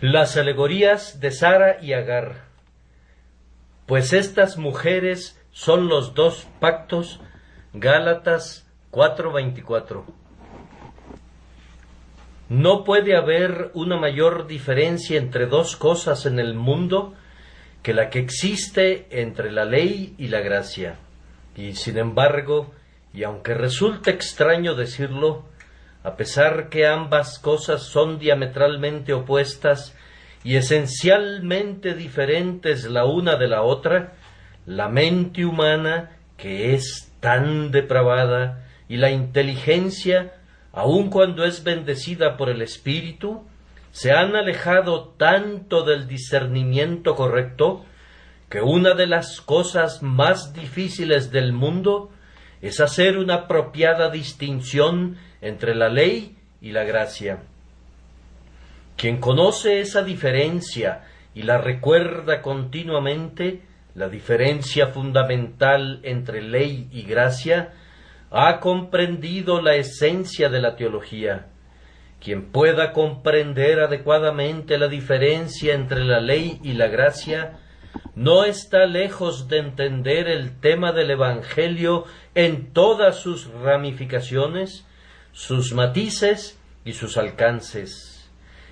Las alegorías de Sara y Agar. Pues estas mujeres son los dos pactos. Gálatas 4:24. No puede haber una mayor diferencia entre dos cosas en el mundo que la que existe entre la ley y la gracia. Y sin embargo, y aunque resulte extraño decirlo, a pesar que ambas cosas son diametralmente opuestas y esencialmente diferentes la una de la otra, la mente humana, que es tan depravada, y la inteligencia, aun cuando es bendecida por el Espíritu, se han alejado tanto del discernimiento correcto, que una de las cosas más difíciles del mundo es hacer una apropiada distinción entre la ley y la gracia. Quien conoce esa diferencia y la recuerda continuamente, la diferencia fundamental entre ley y gracia, ha comprendido la esencia de la teología. Quien pueda comprender adecuadamente la diferencia entre la ley y la gracia, no está lejos de entender el tema del Evangelio en todas sus ramificaciones, sus matices y sus alcances.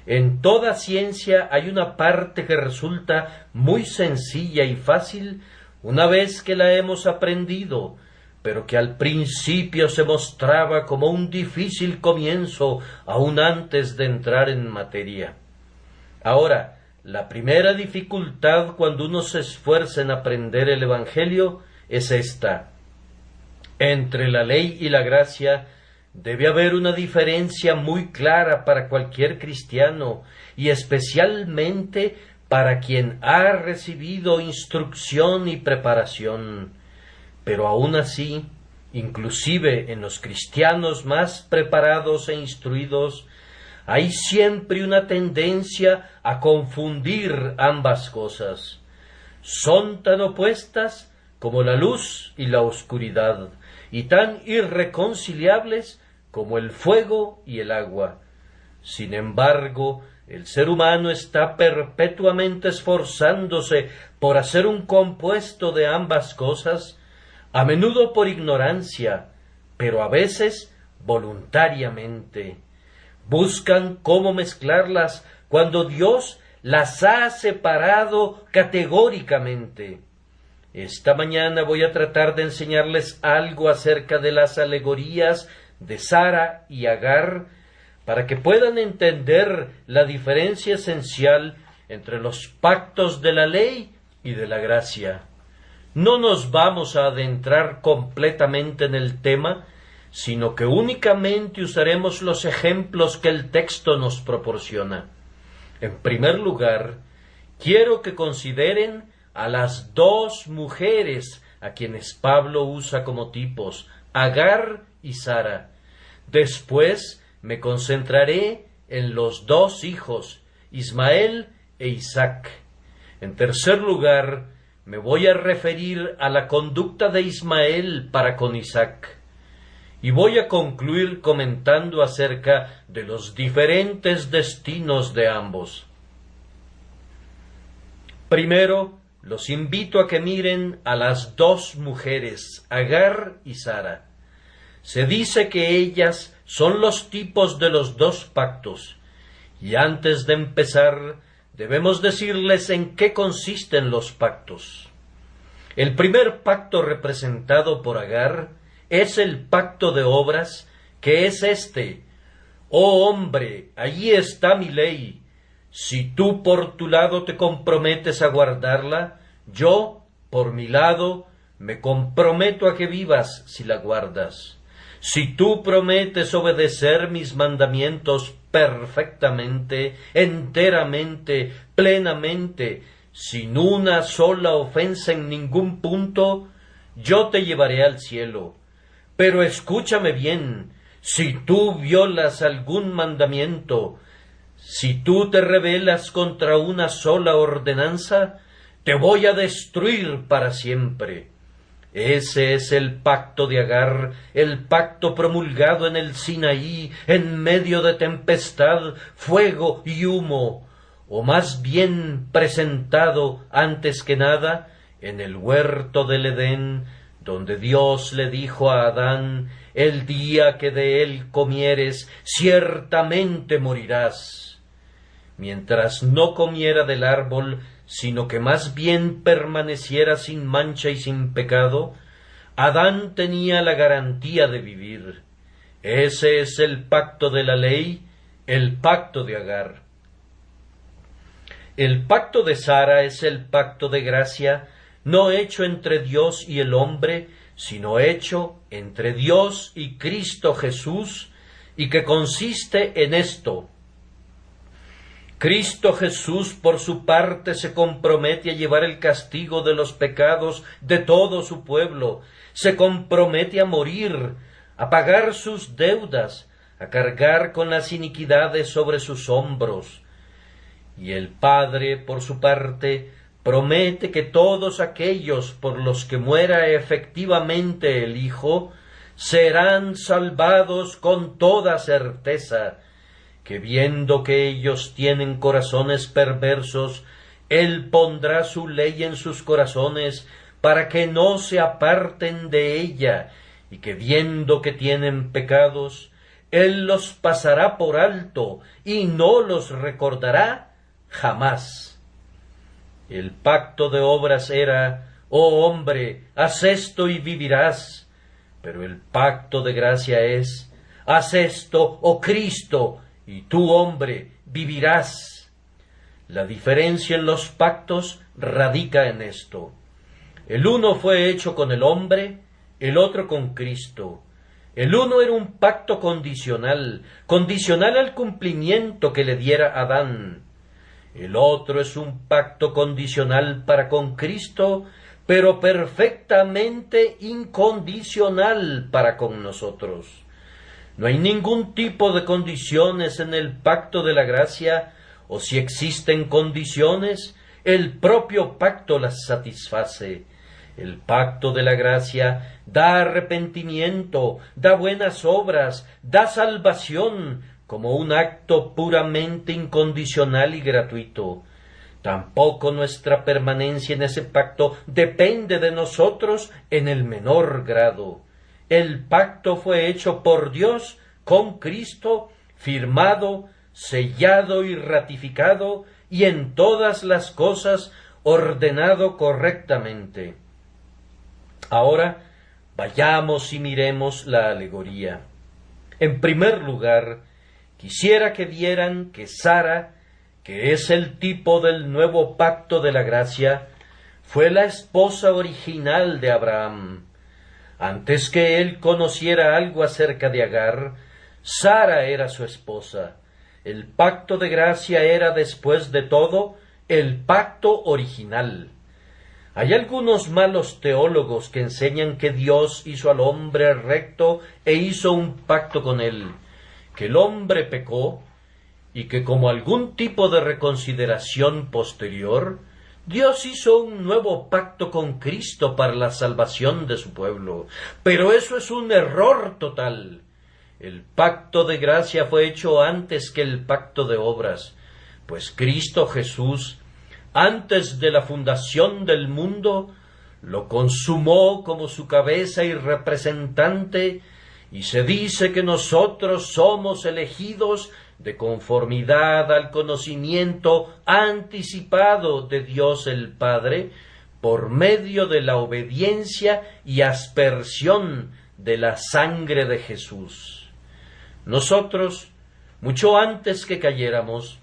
En toda ciencia hay una parte que resulta muy sencilla y fácil una vez que la hemos aprendido, pero que al principio se mostraba como un difícil comienzo aún antes de entrar en materia. Ahora, la primera dificultad cuando uno se esfuerza en aprender el Evangelio es esta: entre la ley y la gracia debe haber una diferencia muy clara para cualquier cristiano, y especialmente para quien ha recibido instrucción y preparación. Pero aún así, inclusive en los cristianos más preparados e instruidos, hay siempre una tendencia a confundir ambas cosas. Son tan opuestas como la luz y la oscuridad, y tan irreconciliables como el fuego y el agua. Sin embargo, el ser humano está perpetuamente esforzándose por hacer un compuesto de ambas cosas, a menudo por ignorancia, pero a veces voluntariamente. Buscan cómo mezclarlas cuando Dios las ha separado categóricamente. Esta mañana voy a tratar de enseñarles algo acerca de las alegorías de Sara y Agar, para que puedan entender la diferencia esencial entre los pactos de la ley y de la gracia. No nos vamos a adentrar completamente en el tema, sino que únicamente usaremos los ejemplos que el texto nos proporciona. En primer lugar, quiero que consideren a las dos mujeres a quienes Pablo usa como tipos, Agar y Sara. Después me concentraré en los dos hijos, Ismael e Isaac. En tercer lugar, me voy a referir a la conducta de Ismael para con Isaac. Y voy a concluir comentando acerca de los diferentes destinos de ambos. Primero, los invito a que miren a las dos mujeres, Agar y Sara. Se dice que ellas son los tipos de los dos pactos, y antes de empezar, debemos decirles en qué consisten los pactos. El primer pacto representado por Agar es el pacto de obras, que es este: oh hombre, allí está mi ley. Si tú por tu lado te comprometes a guardarla, yo, por mi lado, me comprometo a que vivas si la guardas. Si tú prometes obedecer mis mandamientos perfectamente, enteramente, plenamente, sin una sola ofensa en ningún punto, yo te llevaré al cielo. Pero escúchame bien: si tú violas algún mandamiento, si tú te rebelas contra una sola ordenanza, te voy a destruir para siempre. Ese es el pacto de Agar, el pacto promulgado en el Sinaí, en medio de tempestad, fuego y humo. o más bien presentado antes que nada, en el huerto del Edén, donde Dios le dijo a Adán: el día que de él comieres, ciertamente morirás. Mientras no comiera del árbol, sino que más bien permaneciera sin mancha y sin pecado, Adán tenía la garantía de vivir. Ese es el pacto de la ley, el pacto de Agar. El pacto de Sara es el pacto de gracia, no hecho entre Dios y el hombre, sino hecho entre Dios y Cristo Jesús, y que consiste en esto: Cristo Jesús, por su parte, se compromete a llevar el castigo de los pecados de todo su pueblo, se compromete a morir, a pagar sus deudas, a cargar con las iniquidades sobre sus hombros. Y el Padre, por su parte, promete que todos aquellos por los que muera efectivamente el Hijo serán salvados con toda certeza, que viendo que ellos tienen corazones perversos, Él pondrá su ley en sus corazones para que no se aparten de ella, y que viendo que tienen pecados, Él los pasará por alto y no los recordará jamás. El pacto de obras era: oh hombre, haz esto y vivirás. Pero el pacto de gracia es: haz esto, oh Cristo, y tú, hombre, vivirás. La diferencia en los pactos radica en esto: el uno fue hecho con el hombre, el otro con Cristo. El uno era un pacto condicional, condicional al cumplimiento que le diera Adán. El otro es un pacto condicional para con Cristo, pero perfectamente incondicional para con nosotros. No hay ningún tipo de condiciones en el pacto de la gracia, o si existen condiciones, el propio pacto las satisface. El pacto de la gracia da arrepentimiento, da buenas obras, da salvación, como un acto puramente incondicional y gratuito. Tampoco nuestra permanencia en ese pacto depende de nosotros en el menor grado. El pacto fue hecho por Dios con Cristo, firmado, sellado y ratificado, y en todas las cosas ordenado correctamente. Ahora vayamos y miremos la alegoría. En primer lugar, quisiera que vieran que Sara, que es el tipo del nuevo pacto de la gracia, fue la esposa original de Abraham. Antes que él conociera algo acerca de Agar, Sara era su esposa. El pacto de gracia era, después de todo, el pacto original. Hay algunos malos teólogos que enseñan que Dios hizo al hombre recto e hizo un pacto con él, que el hombre pecó y que, como algún tipo de reconsideración posterior, Dios hizo un nuevo pacto con Cristo para la salvación de su pueblo. Pero eso es un error total. El pacto de gracia fue hecho antes que el pacto de obras, pues Cristo Jesús, antes de la fundación del mundo, lo consumó como su cabeza y representante, y se dice que nosotros somos elegidos de conformidad al conocimiento anticipado de Dios el Padre, por medio de la obediencia y aspersión de la sangre de Jesús. Nosotros, mucho antes que cayéramos,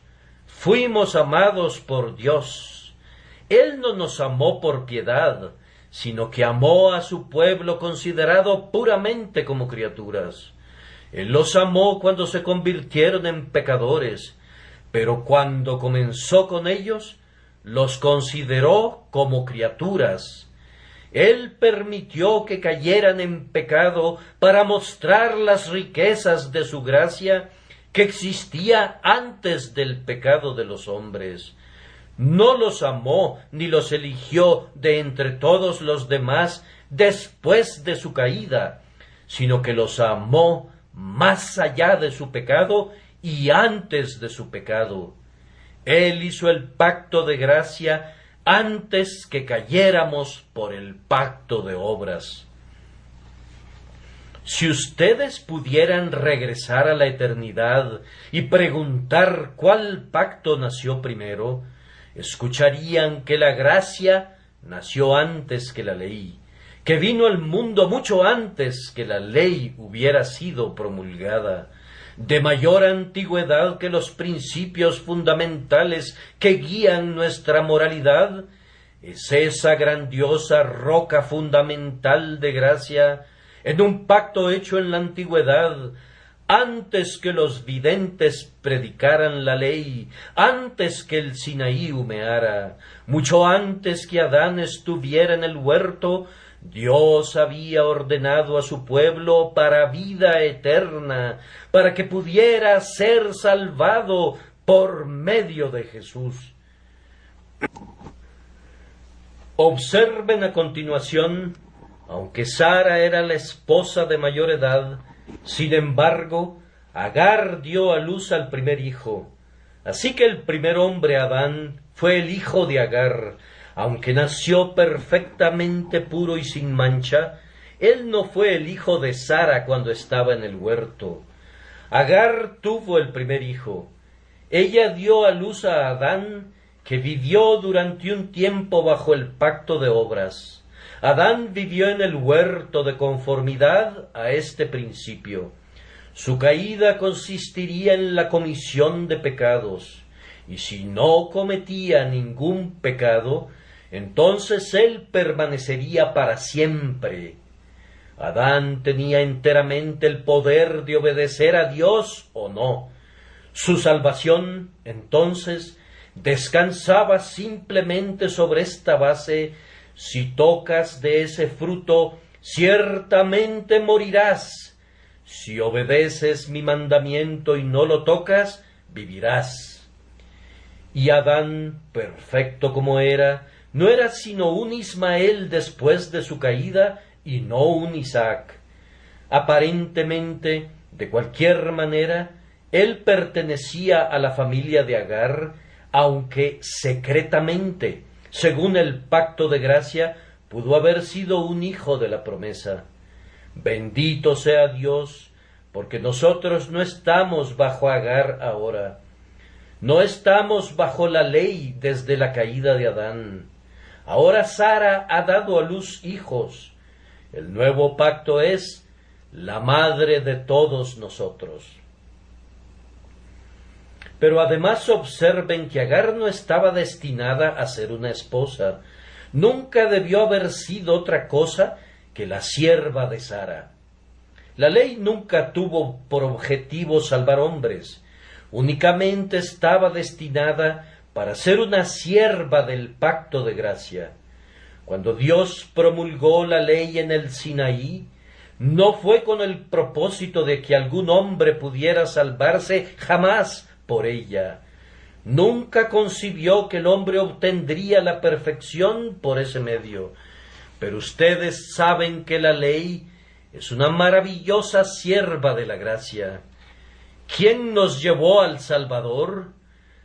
fuimos amados por Dios. Él no nos amó por piedad, sino que amó a su pueblo considerado puramente como criaturas. Él los amó cuando se convirtieron en pecadores, pero cuando comenzó con ellos, los consideró como criaturas. Él permitió que cayeran en pecado para mostrar las riquezas de su gracia que existía antes del pecado de los hombres. No los amó ni los eligió de entre todos los demás después de su caída, sino que los amó más allá de su pecado y antes de su pecado. Él hizo el pacto de gracia antes que cayéramos por el pacto de obras. Si ustedes pudieran regresar a la eternidad y preguntar cuál pacto nació primero, escucharían que la gracia nació antes que la ley, que vino al mundo mucho antes que la ley hubiera sido promulgada, de mayor antigüedad que los principios fundamentales que guían nuestra moralidad. Es esa grandiosa roca fundamental de gracia, en un pacto hecho en la antigüedad, antes que los videntes predicaran la ley, antes que el Sinaí humeara, mucho antes que Adán estuviera en el huerto, Dios había ordenado a su pueblo para vida eterna, para que pudiera ser salvado por medio de Jesús. Observen a continuación, aunque Sara era la esposa de mayor edad, sin embargo, Agar dio a luz al primer hijo. Así que el primer hombre, Adán, fue el hijo de Agar. Aunque nació perfectamente puro y sin mancha, él no fue el hijo de Sara cuando estaba en el huerto. Agar tuvo el primer hijo. Ella dio a luz a Adán, que vivió durante un tiempo bajo el pacto de obras. Adán vivió en el huerto de conformidad a este principio. Su caída consistiría en la comisión de pecados, y si no cometía ningún pecado, entonces él permanecería para siempre. Adán tenía enteramente el poder de obedecer a Dios o no. Su salvación, entonces, descansaba simplemente sobre esta base: si tocas de ese fruto, ciertamente morirás. Si obedeces mi mandamiento y no lo tocas, vivirás. Y Adán, perfecto como era, no era sino un Ismael después de su caída y no un Isaac. Aparentemente, de cualquier manera, él pertenecía a la familia de Agar, aunque secretamente, según el pacto de gracia, pudo haber sido un hijo de la promesa. Bendito sea Dios, porque nosotros no estamos bajo Agar ahora. No estamos bajo la ley desde la caída de Adán. Ahora Sara ha dado a luz hijos. El nuevo pacto es la madre de todos nosotros. Pero además observen que Agar no estaba destinada a ser una esposa. Nunca debió haber sido otra cosa que la sierva de Sara. La ley nunca tuvo por objetivo salvar hombres. Únicamente estaba destinada para ser una sierva del pacto de gracia. Cuando Dios promulgó la ley en el Sinaí, no fue con el propósito de que algún hombre pudiera salvarse jamás por ella. Nunca concibió que el hombre obtendría la perfección por ese medio. Pero ustedes saben que la ley es una maravillosa sierva de la gracia. ¿Quién nos llevó al Salvador?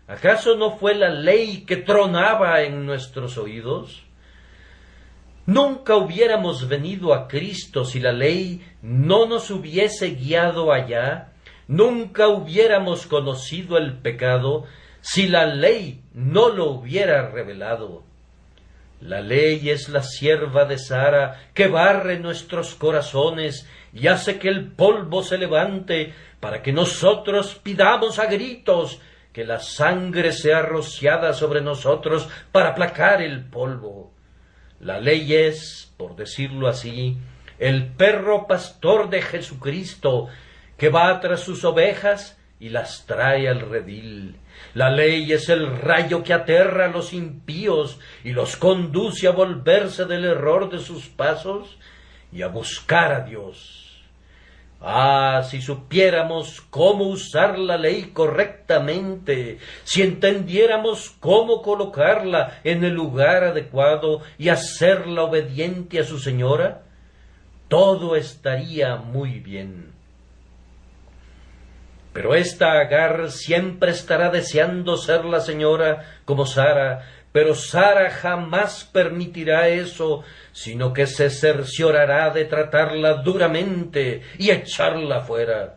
¿Acaso no fue la ley que tronaba en nuestros oídos? Nunca hubiéramos venido a Cristo si la ley no nos hubiese guiado allá. Nunca hubiéramos conocido el pecado si la ley no lo hubiera revelado. La ley es la sierva de Sara que barre nuestros corazones y hace que el polvo se levante para que nosotros pidamos a gritos que la sangre sea rociada sobre nosotros para aplacar el polvo. La ley es, por decirlo así, el perro pastor de Jesucristo que va tras sus ovejas y las trae al redil. La ley es el rayo que aterra a los impíos y los conduce a volverse del error de sus pasos y a buscar a Dios. Ah, si supiéramos cómo usar la ley correctamente, si entendiéramos cómo colocarla en el lugar adecuado y hacerla obediente a su señora, todo estaría muy bien. Pero esta Agar siempre estará deseando ser la señora como Sara, pero Sara jamás permitirá eso, sino que se cerciorará de tratarla duramente y echarla fuera.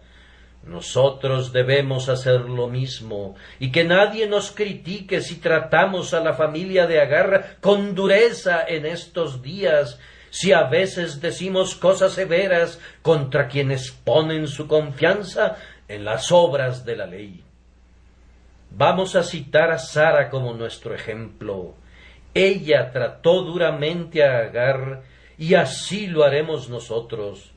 Nosotros debemos hacer lo mismo, y que nadie nos critique si tratamos a la familia de Agar con dureza en estos días, si a veces decimos cosas severas contra quienes ponen su confianza en las obras de la ley. Vamos a citar a Sara como nuestro ejemplo. Ella trató duramente a Agar, y así lo haremos nosotros.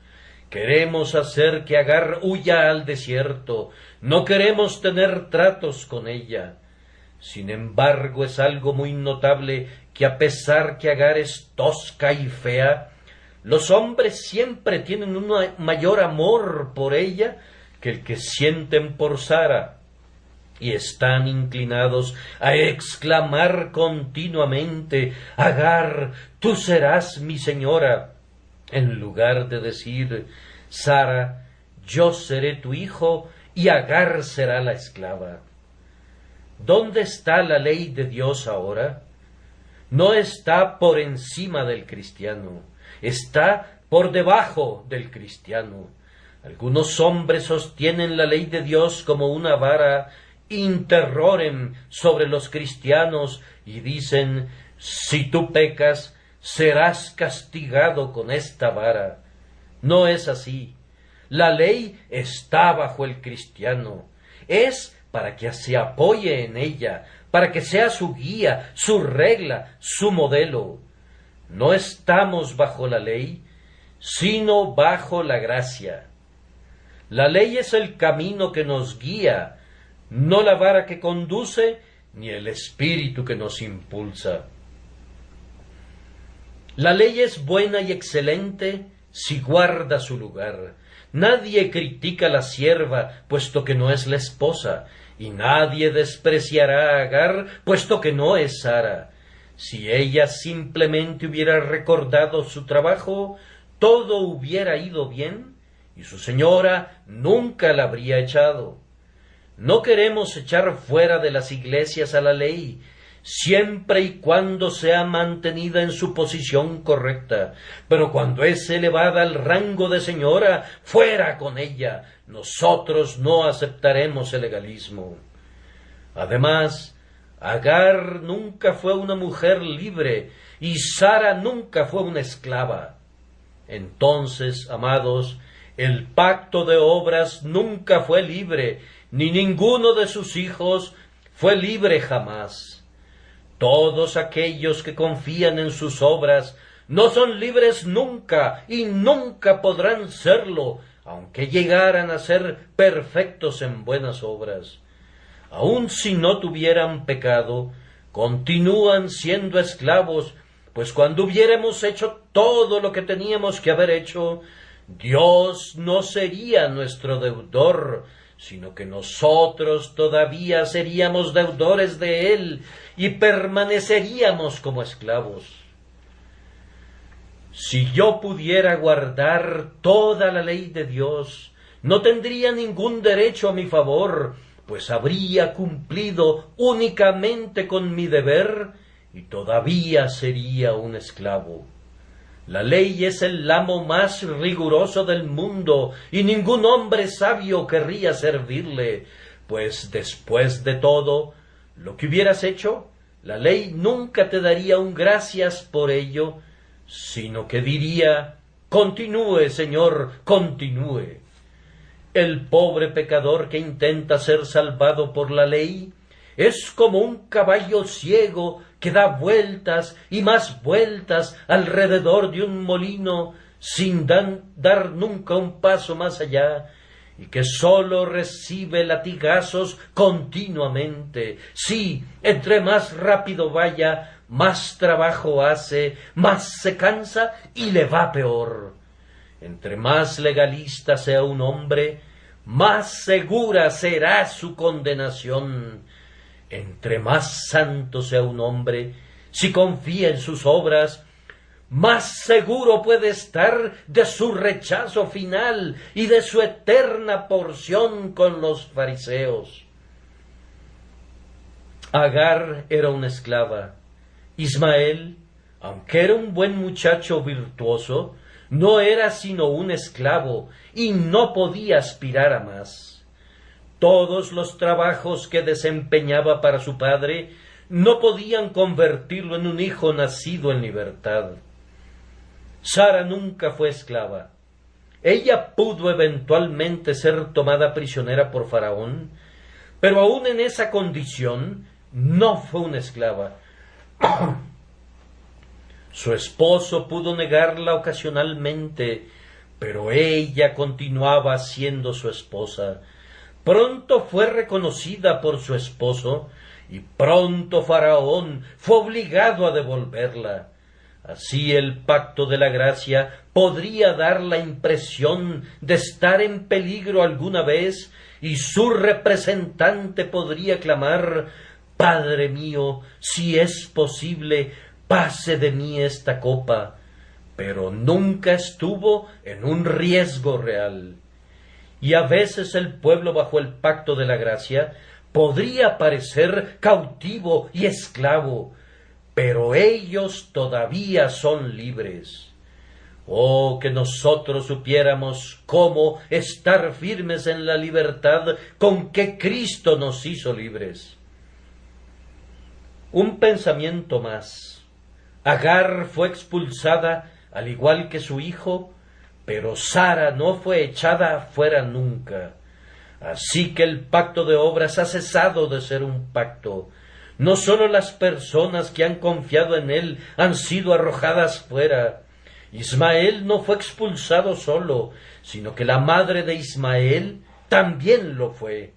Queremos hacer que Agar huya al desierto, no queremos tener tratos con ella. Sin embargo, es algo muy notable que a pesar que Agar es tosca y fea, los hombres siempre tienen un mayor amor por ella que el que sienten por Sara, y están inclinados a exclamar continuamente: Agar, tú serás mi señora, en lugar de decir: Sara, yo seré tu hijo y Agar será la esclava. ¿Dónde está la ley de Dios ahora? No está por encima del cristiano, está por debajo del cristiano. Algunos hombres sostienen la ley de Dios como una vara interrorem sobre los cristianos y dicen: si tú pecas, serás castigado con esta vara. No es así. La ley está bajo el cristiano. Es para que se apoye en ella, para que sea su guía, su regla, su modelo. No estamos bajo la ley, sino bajo la gracia. La ley es el camino que nos guía, no la vara que conduce, ni el espíritu que nos impulsa. La ley es buena y excelente si guarda su lugar. Nadie critica a la sierva, puesto que no es la esposa, y nadie despreciará a Agar, puesto que no es Sara. Si ella simplemente hubiera recordado su trabajo, todo hubiera ido bien, y su señora nunca la habría echado. No queremos echar fuera de las iglesias a la ley, siempre y cuando sea mantenida en su posición correcta, pero cuando es elevada al rango de señora, fuera con ella. Nosotros no aceptaremos el legalismo. Además, Agar nunca fue una mujer libre y Sara nunca fue una esclava. Entonces, amados, el pacto de obras nunca fue libre, ni ninguno de sus hijos fue libre jamás. Todos aquellos que confían en sus obras no son libres nunca y nunca podrán serlo, aunque llegaran a ser perfectos en buenas obras. Aun si no tuvieran pecado, continúan siendo esclavos, pues cuando hubiéramos hecho todo lo que teníamos que haber hecho, Dios no sería nuestro deudor, sino que nosotros todavía seríamos deudores de Él y permaneceríamos como esclavos. Si yo pudiera guardar toda la ley de Dios, no tendría ningún derecho a mi favor, pues habría cumplido únicamente con mi deber y todavía sería un esclavo. La ley es el amo más riguroso del mundo, y ningún hombre sabio querría servirle, pues después de todo lo que hubieras hecho, la ley nunca te daría un gracias por ello, sino que diría: continúe, Señor, continúe. El pobre pecador que intenta ser salvado por la ley es como un caballo ciego que da vueltas y más vueltas alrededor de un molino sin dar nunca un paso más allá, y que sólo recibe latigazos continuamente. Sí, entre más rápido vaya, más trabajo hace, más se cansa y le va peor. Entre más legalista sea un hombre, más segura será su condenación. Entre más santo sea un hombre, si confía en sus obras, más seguro puede estar de su rechazo final y de su eterna porción con los fariseos. Agar era una esclava. Ismael, aunque era un buen muchacho virtuoso, no era sino un esclavo y no podía aspirar a más. Todos los trabajos que desempeñaba para su padre no podían convertirlo en un hijo nacido en libertad. Sara nunca fue esclava. Ella pudo eventualmente ser tomada prisionera por Faraón, pero aún en esa condición no fue una esclava. Su esposo pudo negarla ocasionalmente, pero ella continuaba siendo su esposa. Pronto fue reconocida por su esposo, y pronto Faraón fue obligado a devolverla. Así el pacto de la gracia podría dar la impresión de estar en peligro alguna vez, y su representante podría clamar: «Padre mío, si es posible, pase de mí esta copa», pero nunca estuvo en un riesgo real. Y a veces el pueblo bajo el pacto de la gracia podría parecer cautivo y esclavo, pero ellos todavía son libres. Oh, que nosotros supiéramos cómo estar firmes en la libertad con que Cristo nos hizo libres. Un pensamiento más. Agar fue expulsada al igual que su hijo, pero Sara no fue echada fuera nunca. Así que el pacto de obras ha cesado de ser un pacto. No sólo las personas que han confiado en él han sido arrojadas fuera. Ismael no fue expulsado solo, sino que la madre de Ismael también lo fue.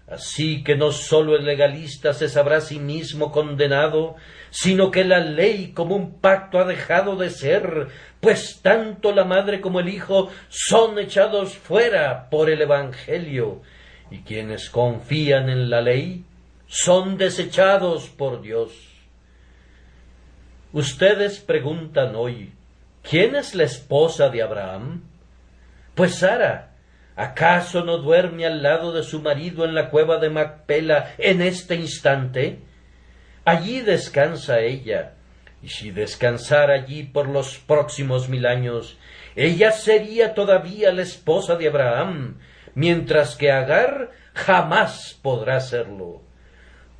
Así que no sólo el legalista se sabrá a sí mismo condenado, sino que la ley como un pacto ha dejado de ser, pues tanto la madre como el hijo son echados fuera por el Evangelio, y quienes confían en la ley son desechados por Dios. Ustedes preguntan hoy, ¿quién es la esposa de Abraham? Pues Sara. ¿Acaso no duerme al lado de su marido en la cueva de Macpela en este instante? Allí descansa ella, y si descansara allí por los próximos 1000 años, ella sería todavía la esposa de Abraham, mientras que Agar jamás podrá serlo.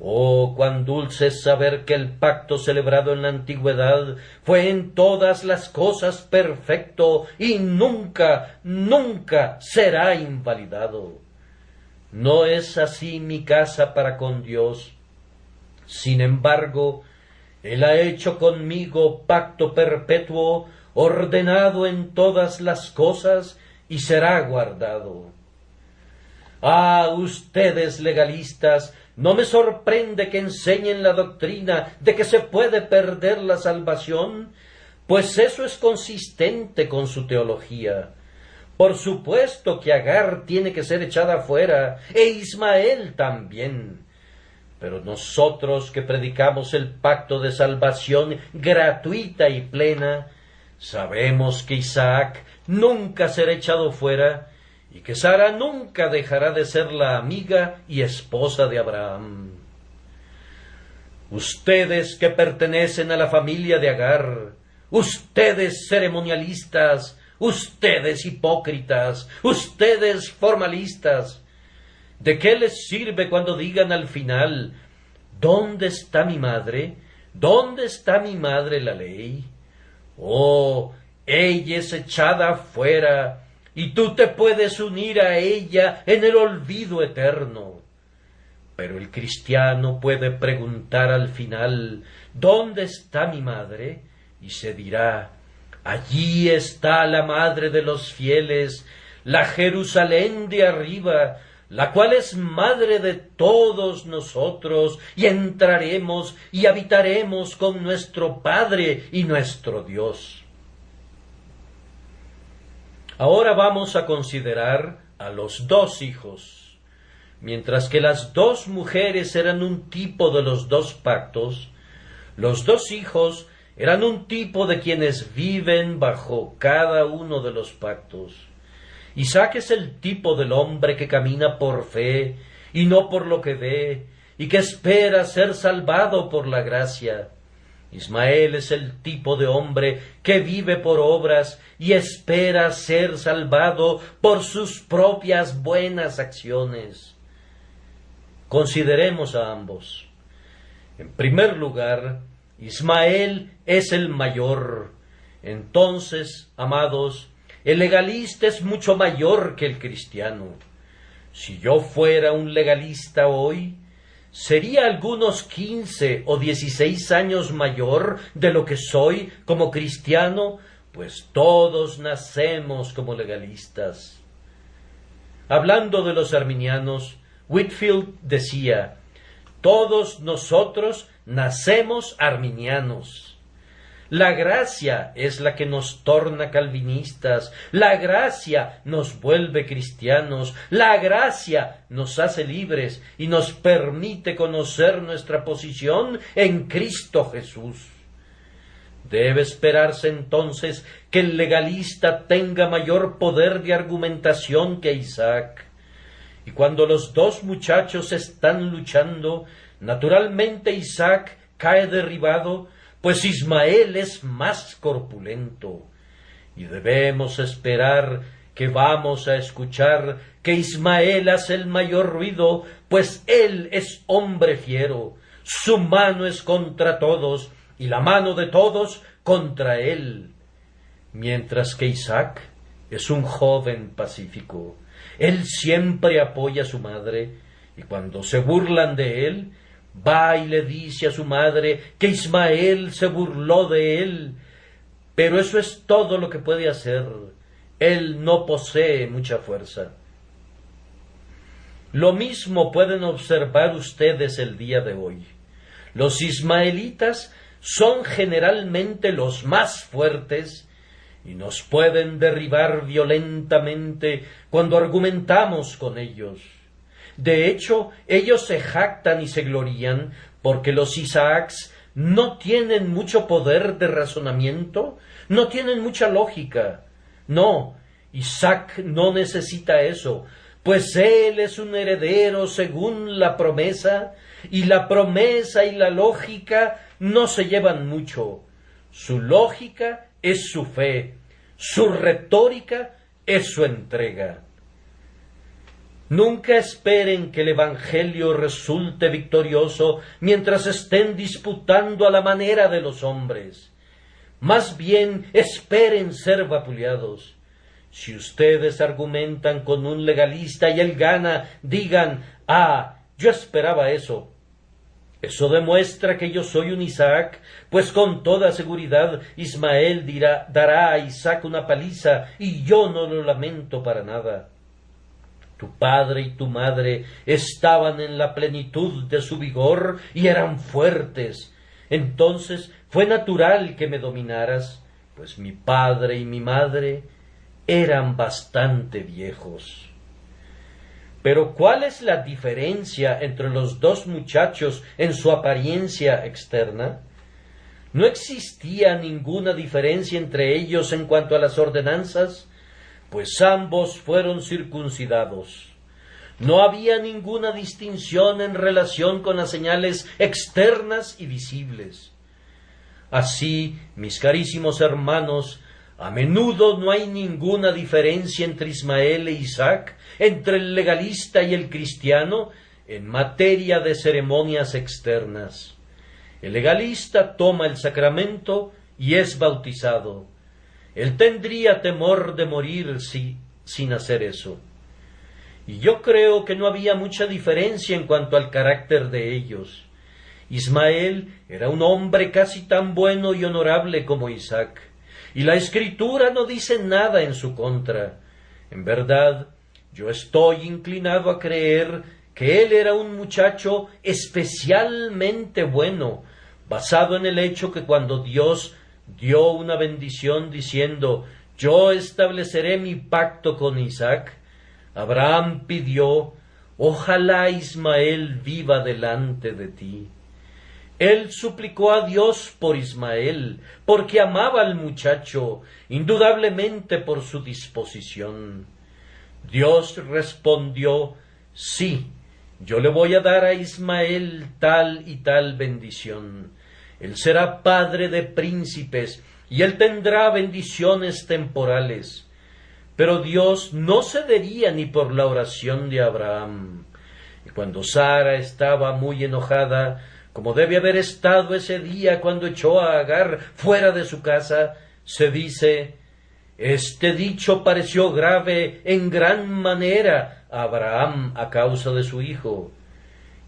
Oh, cuán dulce es saber que el pacto celebrado en la antigüedad fue en todas las cosas perfecto y nunca, nunca será invalidado. No es así mi casa para con Dios. Sin embargo, Él ha hecho conmigo pacto perpetuo, ordenado en todas las cosas, y será guardado. Ah, ustedes legalistas, no me sorprende que enseñen la doctrina de que se puede perder la salvación, pues eso es consistente con su teología. Por supuesto que Agar tiene que ser echada fuera, e Ismael también. Pero nosotros que predicamos el pacto de salvación gratuita y plena, sabemos que Isaac nunca será echado fuera, y que Sara nunca dejará de ser la amiga y esposa de Abraham. Ustedes que pertenecen a la familia de Agar, ustedes ceremonialistas, ustedes hipócritas, ustedes formalistas, ¿de qué les sirve cuando digan al final: ¿dónde está mi madre? ¿Dónde está mi madre la ley? Oh, ella es echada fuera, y tú te puedes unir a ella en el olvido eterno. Pero el cristiano puede preguntar al final: ¿dónde está mi madre? Y se dirá: allí está la madre de los fieles, la Jerusalén de arriba, la cual es madre de todos nosotros, y entraremos y habitaremos con nuestro Padre y nuestro Dios. Ahora vamos a considerar a los 2 hijos. Mientras que las 2 mujeres eran un tipo de los 2 pactos, los 2 hijos eran un tipo de quienes viven bajo cada uno de los pactos. Isaac es el tipo del hombre que camina por fe y no por lo que ve, y que espera ser salvado por la gracia. Ismael es el tipo de hombre que vive por obras y espera ser salvado por sus propias buenas acciones. Consideremos a ambos. En primer lugar, Ismael es el mayor. Entonces, amados, el legalista es mucho mayor que el cristiano. Si yo fuera un legalista hoy, sería algunos 15 o 16 años mayor de lo que soy como cristiano, pues todos nacemos como legalistas. Hablando de los arminianos, Whitefield decía: todos nosotros nacemos arminianos. La gracia es la que nos torna calvinistas, la gracia nos vuelve cristianos, la gracia nos hace libres y nos permite conocer nuestra posición en Cristo Jesús. Debe esperarse entonces que el legalista tenga mayor poder de argumentación que Isaac. Y cuando los dos muchachos están luchando, naturalmente Isaac cae derribado, pues Ismael es más corpulento. Y debemos esperar que vamos a escuchar que Ismael hace el mayor ruido, pues él es hombre fiero, su mano es contra todos, y la mano de todos contra él. Mientras que Isaac es un joven pacífico. Él siempre apoya a su madre, y cuando se burlan de él, va y le dice a su madre que Ismael se burló de él. Pero eso es todo lo que puede hacer. Él no posee mucha fuerza. Lo mismo pueden observar ustedes el día de hoy. Los ismaelitas son generalmente los más fuertes y nos pueden derribar violentamente cuando argumentamos con ellos. De hecho, ellos se jactan y se glorían porque los Isaacs no tienen mucho poder de razonamiento, no tienen mucha lógica. No, Isaac no necesita eso, pues él es un heredero según la promesa, y la promesa y la lógica no se llevan mucho. Su lógica es su fe, su retórica es su entrega. Nunca esperen que el Evangelio resulte victorioso mientras estén disputando a la manera de los hombres. Más bien esperen ser vapuleados. Si ustedes argumentan con un legalista y él gana, digan: «Ah, yo esperaba eso». Eso demuestra que yo soy un Isaac, pues con toda seguridad Ismael dará a Isaac una paliza, y yo no lo lamento para nada. Tu padre y tu madre estaban en la plenitud de su vigor y eran fuertes. Entonces fue natural que me dominaras, pues mi padre y mi madre eran bastante viejos. Pero ¿cuál es la diferencia entre los dos muchachos en su apariencia externa? ¿No existía ninguna diferencia entre ellos en cuanto a las ordenanzas? Pues ambos fueron circuncidados. No había ninguna distinción en relación con las señales externas y visibles. Así, mis carísimos hermanos, a menudo no hay ninguna diferencia entre Ismael e Isaac, entre el legalista y el cristiano, en materia de ceremonias externas. El legalista toma el sacramento y es bautizado. Él tendría temor de morir sin hacer eso. Y yo creo que no había mucha diferencia en cuanto al carácter de ellos. Ismael era un hombre casi tan bueno y honorable como Isaac, y la Escritura no dice nada en su contra. En verdad, yo estoy inclinado a creer que él era un muchacho especialmente bueno, basado en el hecho que cuando Dios dio una bendición diciendo: «Yo estableceré mi pacto con Isaac», Abraham pidió: «Ojalá Ismael viva delante de ti». Él suplicó a Dios por Ismael, porque amaba al muchacho, indudablemente por su disposición. Dios respondió: sí, yo le voy a dar a Ismael tal y tal bendición. Él será padre de príncipes, y él tendrá bendiciones temporales. Pero Dios no cedería ni por la oración de Abraham. Y cuando Sara estaba muy enojada, como debe haber estado ese día cuando echó a Agar fuera de su casa, se dice: este dicho pareció grave en gran manera a Abraham a causa de su hijo.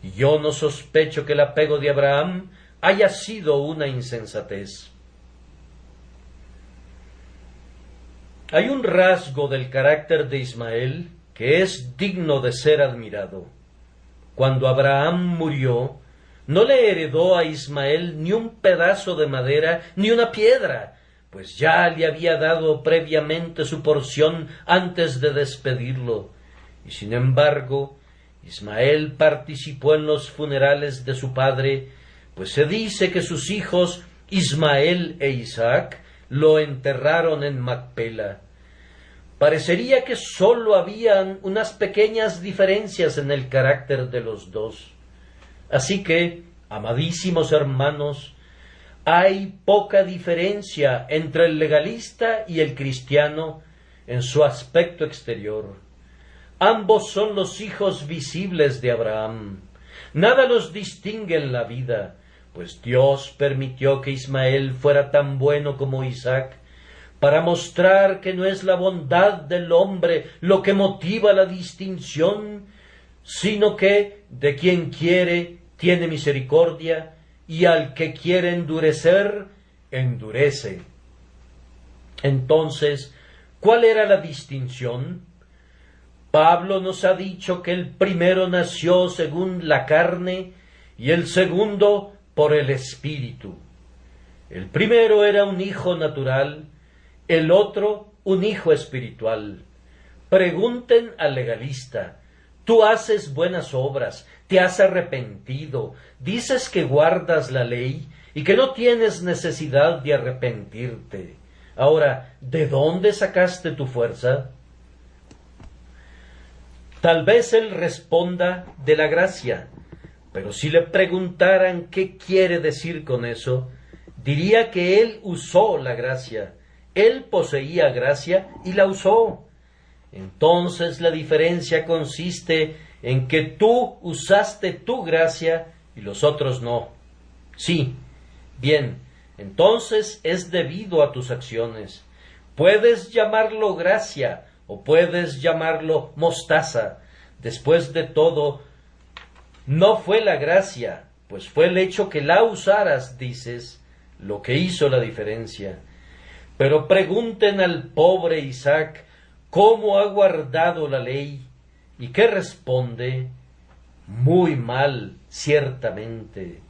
Y yo no sospecho que el apego de Abraham haya sido una insensatez. Hay un rasgo del carácter de Ismael que es digno de ser admirado. Cuando Abraham murió, no le heredó a Ismael ni un pedazo de madera ni una piedra, pues ya le había dado previamente su porción antes de despedirlo. Y sin embargo, Ismael participó en los funerales de su padre, pues se dice que sus hijos Ismael e Isaac lo enterraron en Macpela. Parecería que sólo habían unas pequeñas diferencias en el carácter de los dos. Así que, amadísimos hermanos, hay poca diferencia entre el legalista y el cristiano en su aspecto exterior. Ambos son los hijos visibles de Abraham. Nada los distingue en la vida, pues Dios permitió que Ismael fuera tan bueno como Isaac, para mostrar que no es la bondad del hombre lo que motiva la distinción, sino que de quien quiere tiene misericordia, y al que quiere endurecer, endurece. Entonces, ¿cuál era la distinción? Pablo nos ha dicho que el primero nació según la carne y el segundo por el Espíritu. El primero era un hijo natural, el otro un hijo espiritual. Pregunten al legalista: tú haces buenas obras, te has arrepentido, dices que guardas la ley y que no tienes necesidad de arrepentirte. Ahora, ¿de dónde sacaste tu fuerza? Tal vez él responda: de la gracia. Pero si le preguntaran qué quiere decir con eso, diría que él usó la gracia. Él poseía gracia y la usó. Entonces la diferencia consiste en que tú usaste tu gracia y los otros no. Sí, bien, entonces es debido a tus acciones. Puedes llamarlo gracia o puedes llamarlo mostaza. Después de todo, no fue la gracia, pues fue el hecho que la usaras, dices, lo que hizo la diferencia. Pero pregunten al pobre Isaac cómo ha guardado la ley, y qué responde: muy mal, ciertamente.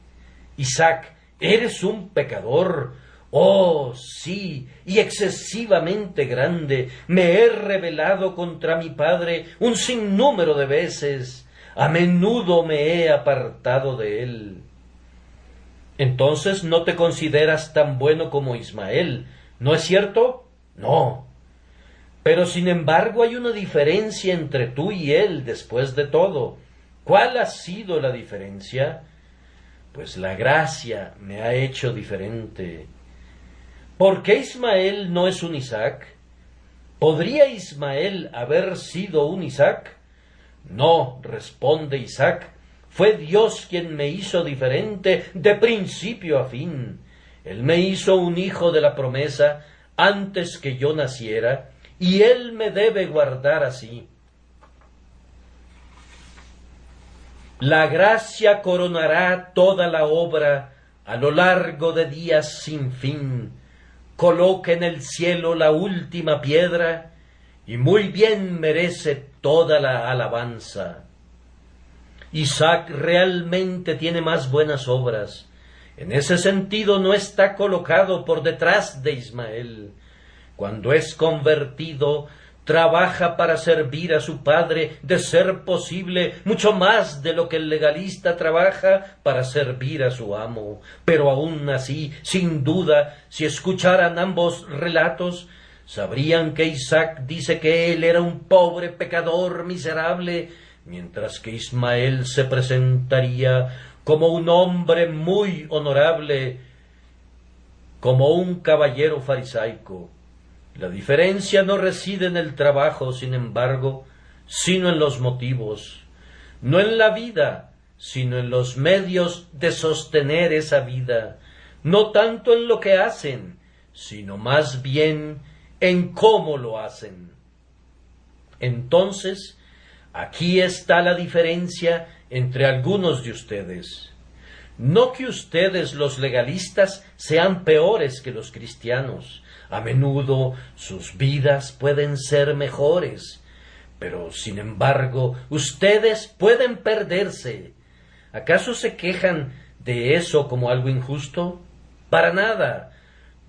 Isaac, eres un pecador. Oh, sí, y excesivamente grande. Me he rebelado contra mi padre un sinnúmero de veces. A menudo me he apartado de él. Entonces no te consideras tan bueno como Ismael, ¿no es cierto? No. Pero sin embargo hay una diferencia entre tú y él después de todo. ¿Cuál ha sido la diferencia? Pues la gracia me ha hecho diferente. ¿Por qué Ismael no es un Isaac? ¿Podría Ismael haber sido un Isaac? No, responde Isaac, fue Dios quien me hizo diferente de principio a fin. Él me hizo un hijo de la promesa antes que yo naciera, y él me debe guardar así. La gracia coronará toda la obra a lo largo de días sin fin. Coloca en el cielo la última piedra y muy bien merece toda la alabanza. Isaac realmente tiene más buenas obras. En ese sentido no está colocado por detrás de Ismael. Cuando es convertido, trabaja para servir a su padre, de ser posible, mucho más de lo que el legalista trabaja para servir a su amo. Pero aun así, sin duda, si escucharan ambos relatos, sabrían que Isaac dice que él era un pobre pecador miserable, mientras que Ismael se presentaría como un hombre muy honorable, como un caballero farisaico. La diferencia no reside en el trabajo, sin embargo, sino en los motivos, no en la vida, sino en los medios de sostener esa vida, no tanto en lo que hacen, sino más bien en cómo lo hacen. Entonces, aquí está la diferencia entre algunos de ustedes. No que ustedes, los legalistas, sean peores que los cristianos. A menudo sus vidas pueden ser mejores, pero sin embargo ustedes pueden perderse. ¿Acaso se quejan de eso como algo injusto? Para nada.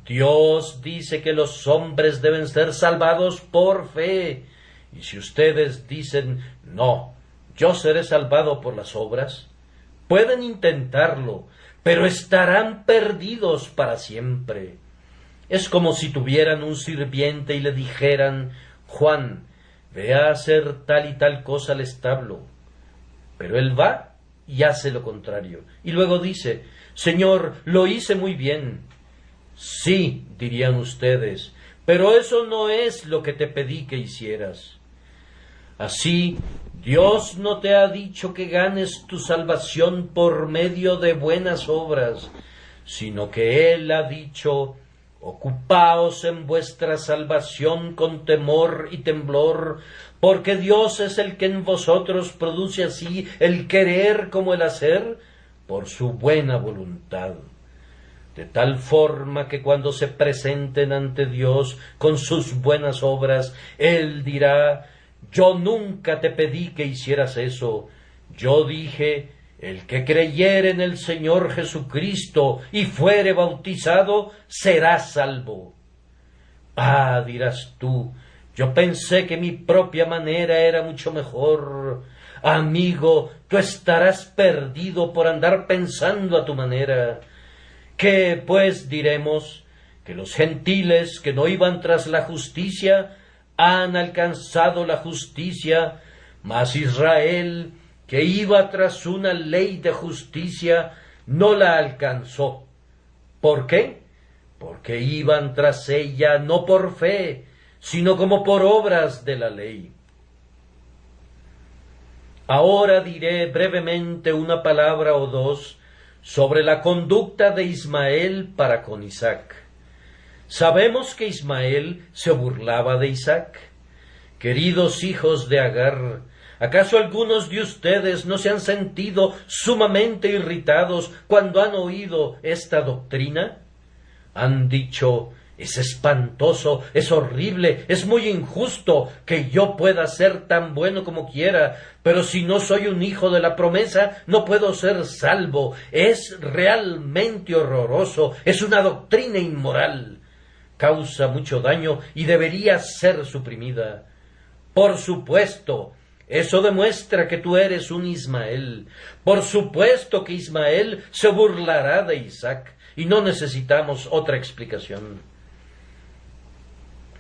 Dios dice que los hombres deben ser salvados por fe. Y si ustedes dicen, no, yo seré salvado por las obras, pueden intentarlo, pero estarán perdidos para siempre. Es como si tuvieran un sirviente y le dijeran, Juan, ve a hacer tal y tal cosa al establo. Pero él va y hace lo contrario. Y luego dice, Señor, lo hice muy bien. Sí, dirían ustedes, pero eso no es lo que te pedí que hicieras. Así, Dios no te ha dicho que ganes tu salvación por medio de buenas obras, sino que Él ha dicho, ocupaos en vuestra salvación con temor y temblor, porque Dios es el que en vosotros produce así el querer como el hacer, por su buena voluntad. De tal forma que cuando se presenten ante Dios con sus buenas obras, Él dirá, yo nunca te pedí que hicieras eso. Yo dije, el que creyere en el Señor Jesucristo y fuere bautizado, será salvo. Ah, dirás tú, yo pensé que mi propia manera era mucho mejor. Amigo, tú estarás perdido por andar pensando a tu manera. ¿Qué, pues, diremos? ¿Que los gentiles que no iban tras la justicia han alcanzado la justicia, mas Israel, que iba tras una ley de justicia, no la alcanzó? ¿Por qué? Porque iban tras ella no por fe, sino como por obras de la ley. Ahora diré brevemente una palabra o dos sobre la conducta de Ismael para con Isaac. Sabemos que Ismael se burlaba de Isaac. Queridos hijos de Agar, ¿acaso algunos de ustedes no se han sentido sumamente irritados cuando han oído esta doctrina? Han dicho, es espantoso, es horrible, es muy injusto que yo pueda ser tan bueno como quiera, pero si no soy un hijo de la promesa, no puedo ser salvo. Es realmente horroroso, es una doctrina inmoral. Causa mucho daño y debería ser suprimida. Por supuesto, eso demuestra que tú eres un Ismael. Por supuesto que Ismael se burlará de Isaac, y no necesitamos otra explicación.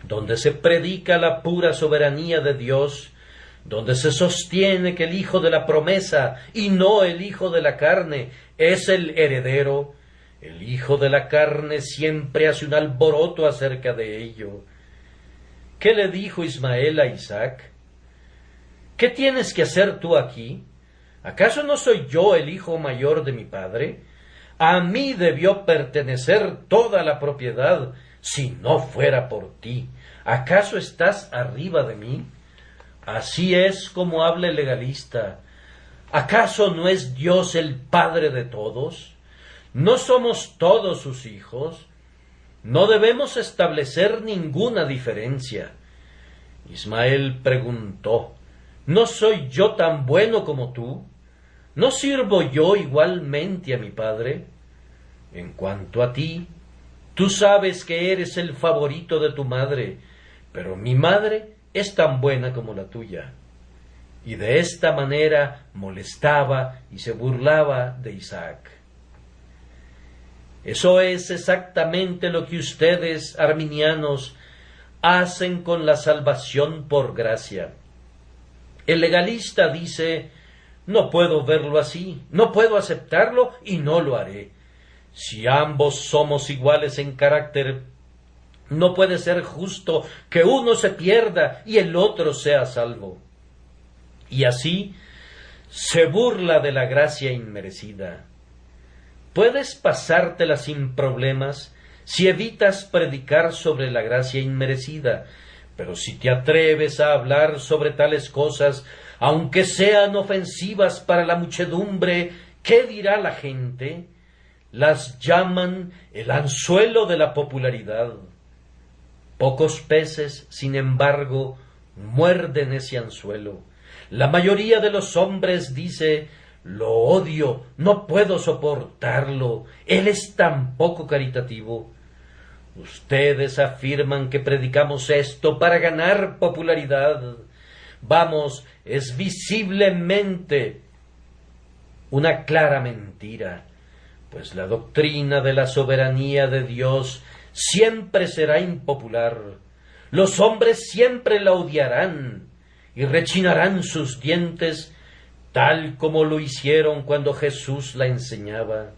Donde se predica la pura soberanía de Dios, donde se sostiene que el hijo de la promesa y no el hijo de la carne es el heredero, el hijo de la carne siempre hace un alboroto acerca de ello. ¿Qué le dijo Ismael a Isaac? ¿Qué tienes que hacer tú aquí? ¿Acaso no soy yo el hijo mayor de mi padre? A mí debió pertenecer toda la propiedad, si no fuera por ti. ¿Acaso estás arriba de mí? Así es como habla el legalista. ¿Acaso no es Dios el Padre de todos? ¿No somos todos sus hijos? No debemos establecer ninguna diferencia. Ismael preguntó, ¿no soy yo tan bueno como tú? ¿No sirvo yo igualmente a mi padre? En cuanto a ti, tú sabes que eres el favorito de tu madre, pero mi madre es tan buena como la tuya. Y de esta manera molestaba y se burlaba de Isaac. Eso es exactamente lo que ustedes, arminianos, hacen con la salvación por gracia. El legalista dice: no puedo verlo así, no puedo aceptarlo y no lo haré. Si ambos somos iguales en carácter, no puede ser justo que uno se pierda y el otro sea salvo. Y así se burla de la gracia inmerecida. Puedes pasártela sin problemas si evitas predicar sobre la gracia inmerecida, pero si te atreves a hablar sobre tales cosas, aunque sean ofensivas para la muchedumbre, ¿qué dirá la gente? Las llaman el anzuelo de la popularidad. Pocos peces, sin embargo, muerden ese anzuelo. La mayoría de los hombres dice: lo odio, no puedo soportarlo, él es tan poco caritativo. Ustedes afirman que predicamos esto para ganar popularidad. Vamos, es visiblemente una clara mentira, pues la doctrina de la soberanía de Dios siempre será impopular. Los hombres siempre la odiarán y rechinarán sus dientes, tal como lo hicieron cuando Jesús la enseñaba.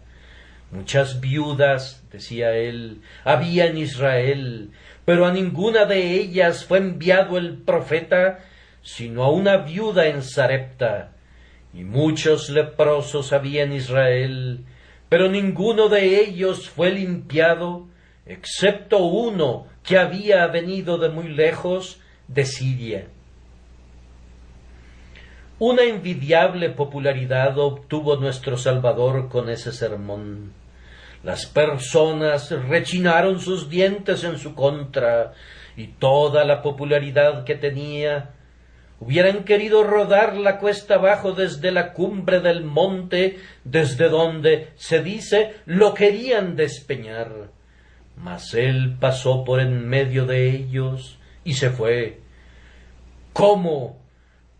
Muchas viudas, decía él, había en Israel, pero a ninguna de ellas fue enviado el profeta, sino a una viuda en Sarepta. Y muchos leprosos había en Israel, pero ninguno de ellos fue limpiado, excepto uno que había venido de muy lejos, de Siria. Una envidiable popularidad obtuvo nuestro Salvador con ese sermón. Las personas rechinaron sus dientes en su contra, y toda la popularidad que tenía hubieran querido rodar la cuesta abajo desde la cumbre del monte, desde donde, se dice, lo querían despeñar. Mas él pasó por en medio de ellos y se fue. ¿Cómo?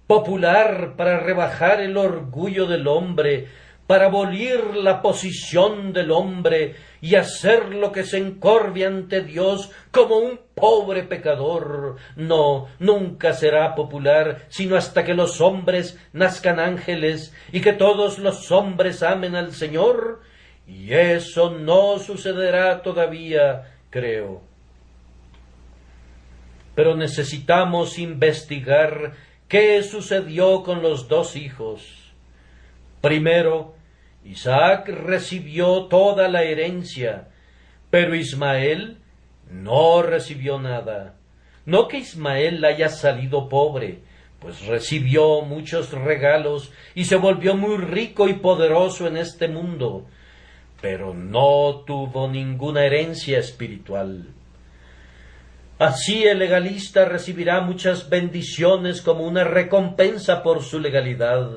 Popular para rebajar el orgullo del hombre, para abolir la posición del hombre y hacer lo que se encorve ante Dios como un pobre pecador. No, nunca será popular, sino hasta que los hombres nazcan ángeles y que todos los hombres amen al Señor, y eso no sucederá todavía, creo. Pero necesitamos investigar qué sucedió con los dos hijos. Primero, Isaac recibió toda la herencia, pero Ismael no recibió nada. No que Ismael haya salido pobre, pues recibió muchos regalos y se volvió muy rico y poderoso en este mundo, pero no tuvo ninguna herencia espiritual. Así el legalista recibirá muchas bendiciones como una recompensa por su legalidad.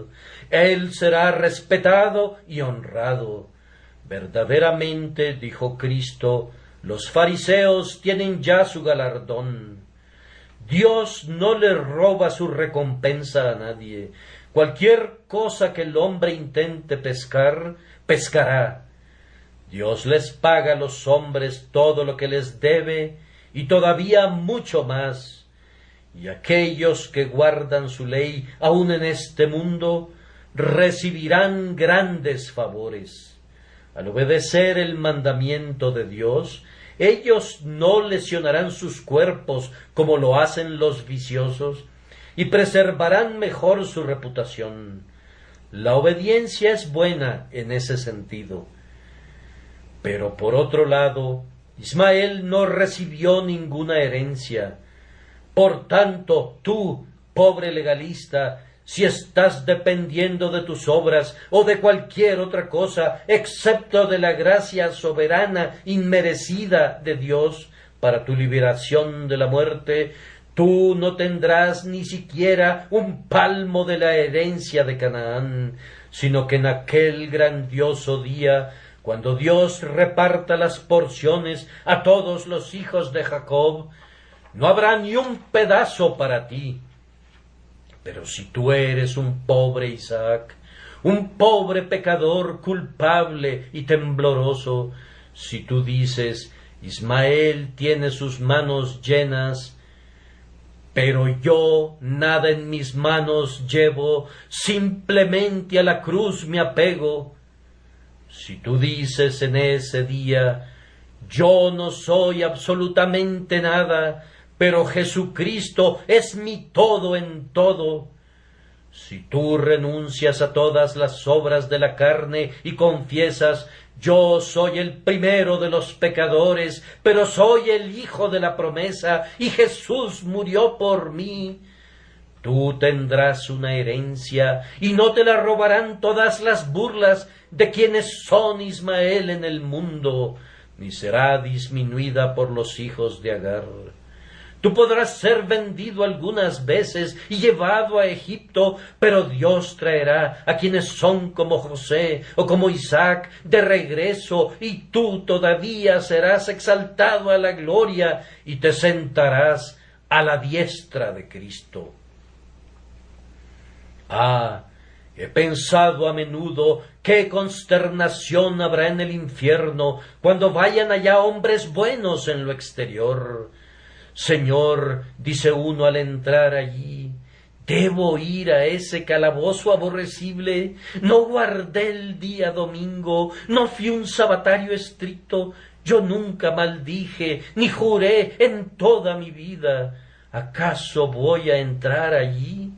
Él será respetado y honrado. Verdaderamente, dijo Cristo, los fariseos tienen ya su galardón. Dios no le roba su recompensa a nadie. Cualquier cosa que el hombre intente pescar, pescará. Dios les paga a los hombres todo lo que les debe, y todavía mucho más, y aquellos que guardan su ley aun en este mundo recibirán grandes favores. Al obedecer el mandamiento de Dios, ellos no lesionarán sus cuerpos como lo hacen los viciosos, y preservarán mejor su reputación. La obediencia es buena en ese sentido. Pero por otro lado, Ismael no recibió ninguna herencia. Por tanto, tú, pobre legalista, si estás dependiendo de tus obras o de cualquier otra cosa, excepto de la gracia soberana, inmerecida de Dios para tu liberación de la muerte, tú no tendrás ni siquiera un palmo de la herencia de Canaán, sino que en aquel grandioso día, cuando Dios reparta las porciones a todos los hijos de Jacob, no habrá ni un pedazo para ti. Pero si tú eres un pobre Isaac, un pobre pecador culpable y tembloroso, si tú dices, Ismael tiene sus manos llenas, pero yo nada en mis manos llevo, simplemente a la cruz me apego. Si tú dices en ese día, yo no soy absolutamente nada, pero Jesucristo es mi todo en todo. Si tú renuncias a todas las obras de la carne y confiesas, yo soy el primero de los pecadores, pero soy el hijo de la promesa, y Jesús murió por mí. Tú tendrás una herencia, y no te la robarán todas las burlas de quienes son Ismael en el mundo, ni será disminuida por los hijos de Agar. Tú podrás ser vendido algunas veces y llevado a Egipto, pero Dios traerá a quienes son como José o como Isaac de regreso, y tú todavía serás exaltado a la gloria y te sentarás a la diestra de Cristo. He pensado a menudo qué consternación habrá en el infierno cuando vayan allá hombres buenos en lo exterior. Señor, dice uno al entrar allí, ¿debo ir a ese calabozo aborrecible? No guardé el día domingo, no fui un sabatario estricto, yo nunca maldije, ni juré en toda mi vida. ¿Acaso voy a entrar allí?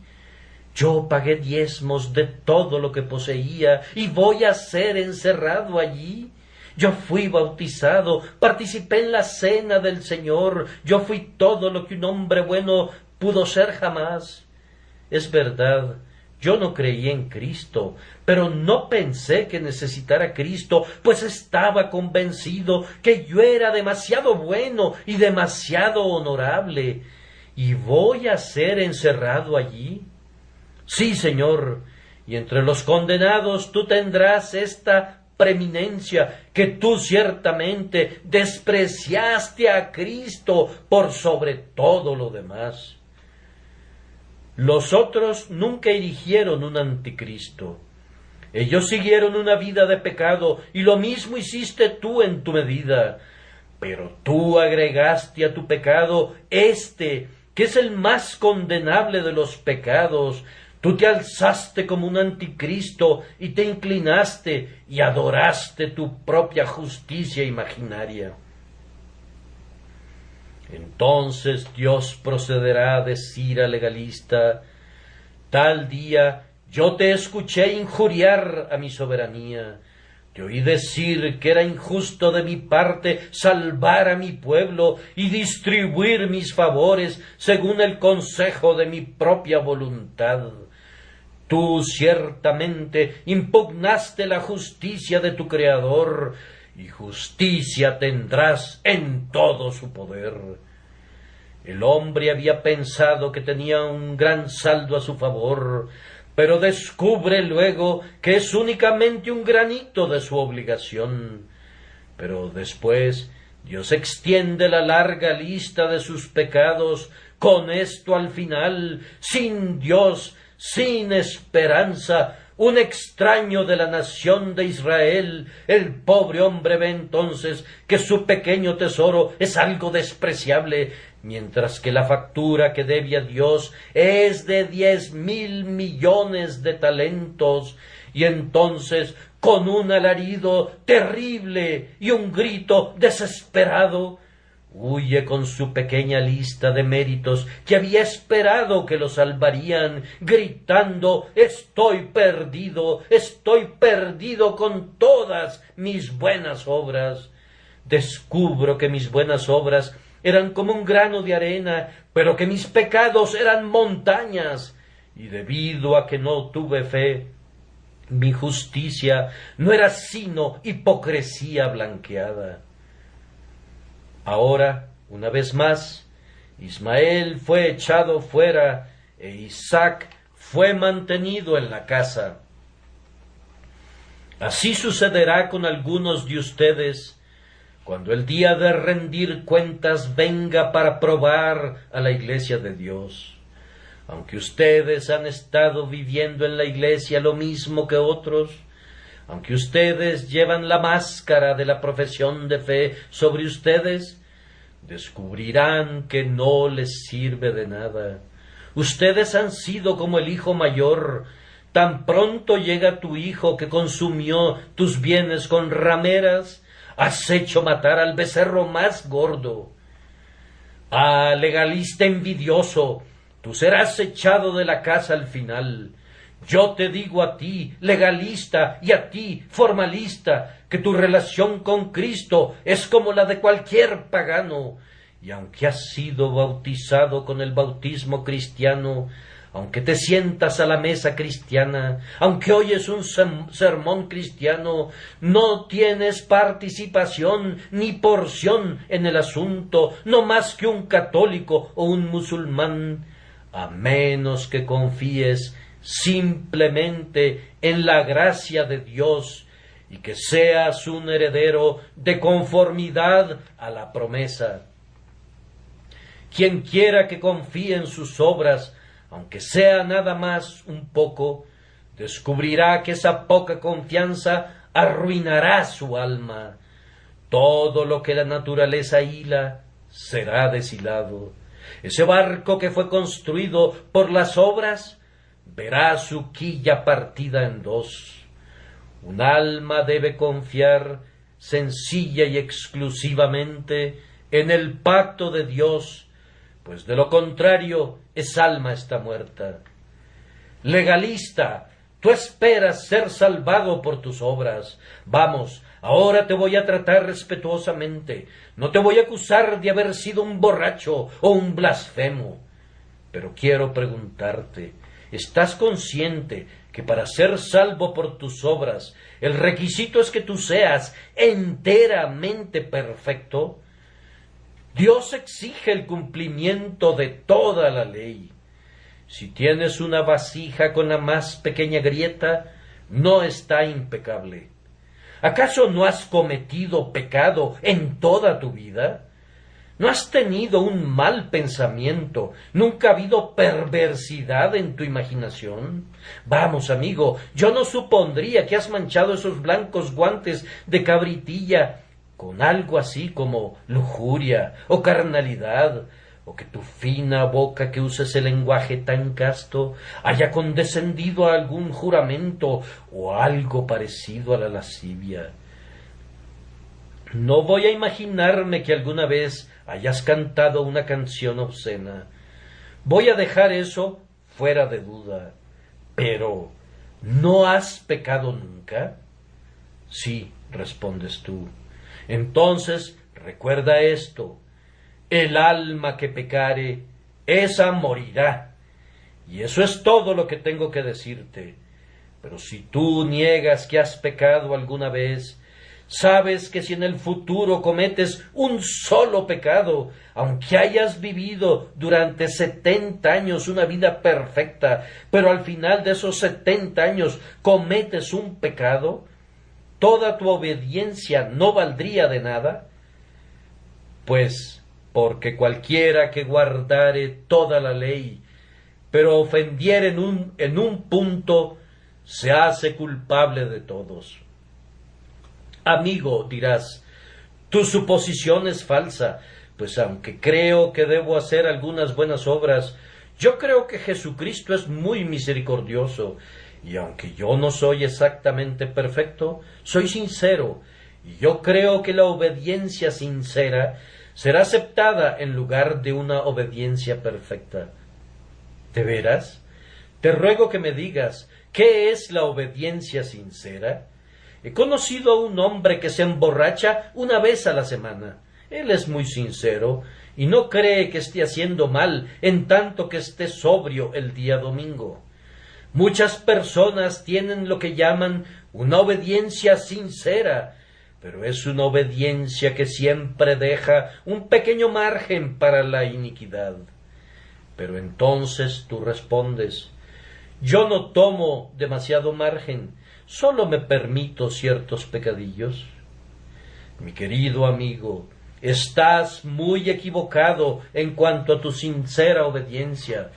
Yo pagué diezmos de todo lo que poseía, y voy a ser encerrado allí. Yo fui bautizado, participé en la cena del Señor, yo fui todo lo que un hombre bueno pudo ser jamás. Es verdad, yo no creí en Cristo, pero no pensé que necesitara a Cristo, pues estaba convencido que yo era demasiado bueno y demasiado honorable. ¿Y voy a ser encerrado allí? Sí, Señor, y entre los condenados tú tendrás esta preeminencia, que tú ciertamente despreciaste a Cristo por sobre todo lo demás. Los otros nunca erigieron un anticristo. Ellos siguieron una vida de pecado, y lo mismo hiciste tú en tu medida. Pero tú agregaste a tu pecado que es el más condenable de los pecados. Tú te alzaste como un anticristo y te inclinaste y adoraste tu propia justicia imaginaria. Entonces Dios procederá a decir al legalista, tal día yo te escuché injuriar a mi soberanía. Te oí decir que era injusto de mi parte salvar a mi pueblo y distribuir mis favores según el consejo de mi propia voluntad. Tú ciertamente impugnaste la justicia de tu Creador, y justicia tendrás en todo su poder. El hombre había pensado que tenía un gran saldo a su favor, pero descubre luego que es únicamente un granito de su obligación. Pero después Dios extiende la larga lista de sus pecados, con esto al final, sin Dios, sin esperanza, un extraño de la nación de Israel, el pobre hombre ve entonces que su pequeño tesoro es algo despreciable, mientras que la factura que debe a Dios es de 10,000 millones de talentos, y entonces, con un alarido terrible y un grito desesperado, huye con su pequeña lista de méritos que había esperado que lo salvarían, gritando: estoy perdido con todas mis buenas obras. Descubro que mis buenas obras eran como un grano de arena, pero que mis pecados eran montañas, y debido a que no tuve fe, mi justicia no era sino hipocresía blanqueada. Ahora, una vez más, Ismael fue echado fuera e Isaac fue mantenido en la casa. Así sucederá con algunos de ustedes cuando el día de rendir cuentas venga para probar a la Iglesia de Dios. Aunque ustedes han estado viviendo en la Iglesia lo mismo que otros, aunque ustedes llevan la máscara de la profesión de fe sobre ustedes, descubrirán que no les sirve de nada. Ustedes han sido como el hijo mayor. Tan pronto llega tu hijo que consumió tus bienes con rameras, has hecho matar al becerro más gordo. Ah, legalista envidioso, tú serás echado de la casa al final. Yo te digo a ti, legalista, y a ti, formalista, que tu relación con Cristo es como la de cualquier pagano, y aunque has sido bautizado con el bautismo cristiano, aunque te sientas a la mesa cristiana, aunque oyes un sermón cristiano, no tienes participación ni porción en el asunto, no más que un católico o un musulmán, a menos que confíes simplemente en la gracia de Dios y que seas un heredero de conformidad a la promesa. Quien quiera que confíe en sus obras, aunque sea nada más un poco, descubrirá que esa poca confianza arruinará su alma. Todo lo que la naturaleza hila será deshilado. Ese barco que fue construido por las obras verá su quilla partida en dos. Un alma debe confiar sencilla y exclusivamente en el pacto de Dios, pues de lo contrario esa alma está muerta. Legalista, tú esperas ser salvado por tus obras. Vamos, ahora te voy a tratar respetuosamente. No te voy a acusar de haber sido un borracho o un blasfemo. Pero quiero preguntarte, ¿estás consciente que para ser salvo por tus obras el requisito es que tú seas enteramente perfecto? Dios exige el cumplimiento de toda la ley. Si tienes una vasija con la más pequeña grieta, no está impecable. ¿Acaso no has cometido pecado en toda tu vida? ¿No has tenido un mal pensamiento? ¿Nunca ha habido perversidad en tu imaginación? Vamos, amigo, yo no supondría que has manchado esos blancos guantes de cabritilla con algo así como lujuria o carnalidad, o que tu fina boca que usa ese lenguaje tan casto haya condescendido a algún juramento o algo parecido a la lascivia. No voy a imaginarme que alguna vez hayas cantado una canción obscena. Voy a dejar eso fuera de duda. Pero, ¿no has pecado nunca? Sí, respondes tú. Entonces, recuerda esto: el alma que pecare, esa morirá. Y eso es todo lo que tengo que decirte. Pero si tú niegas que has pecado alguna vez, sabes que si en el futuro cometes un solo pecado, aunque hayas vivido durante 70 años una vida perfecta, pero al final de esos 70 años cometes un pecado, ¿toda tu obediencia no valdría de nada? Pues, porque cualquiera que guardare toda la ley, pero ofendiere en un punto, se hace culpable de todos. Amigo, dirás, tu suposición es falsa, pues aunque creo que debo hacer algunas buenas obras, yo creo que Jesucristo es muy misericordioso, y aunque yo no soy exactamente perfecto, soy sincero, y yo creo que la obediencia sincera será aceptada en lugar de una obediencia perfecta. ¿De veras? Te ruego que me digas, ¿qué es la obediencia sincera? He conocido a un hombre que se emborracha una vez a la semana. Él es muy sincero y no cree que esté haciendo mal en tanto que esté sobrio el día domingo. Muchas personas tienen lo que llaman una obediencia sincera, pero es una obediencia que siempre deja un pequeño margen para la iniquidad. Pero entonces tú respondes: yo no tomo demasiado margen, solo me permito ciertos pecadillos. Mi querido amigo, estás muy equivocado en cuanto a tu sincera obediencia,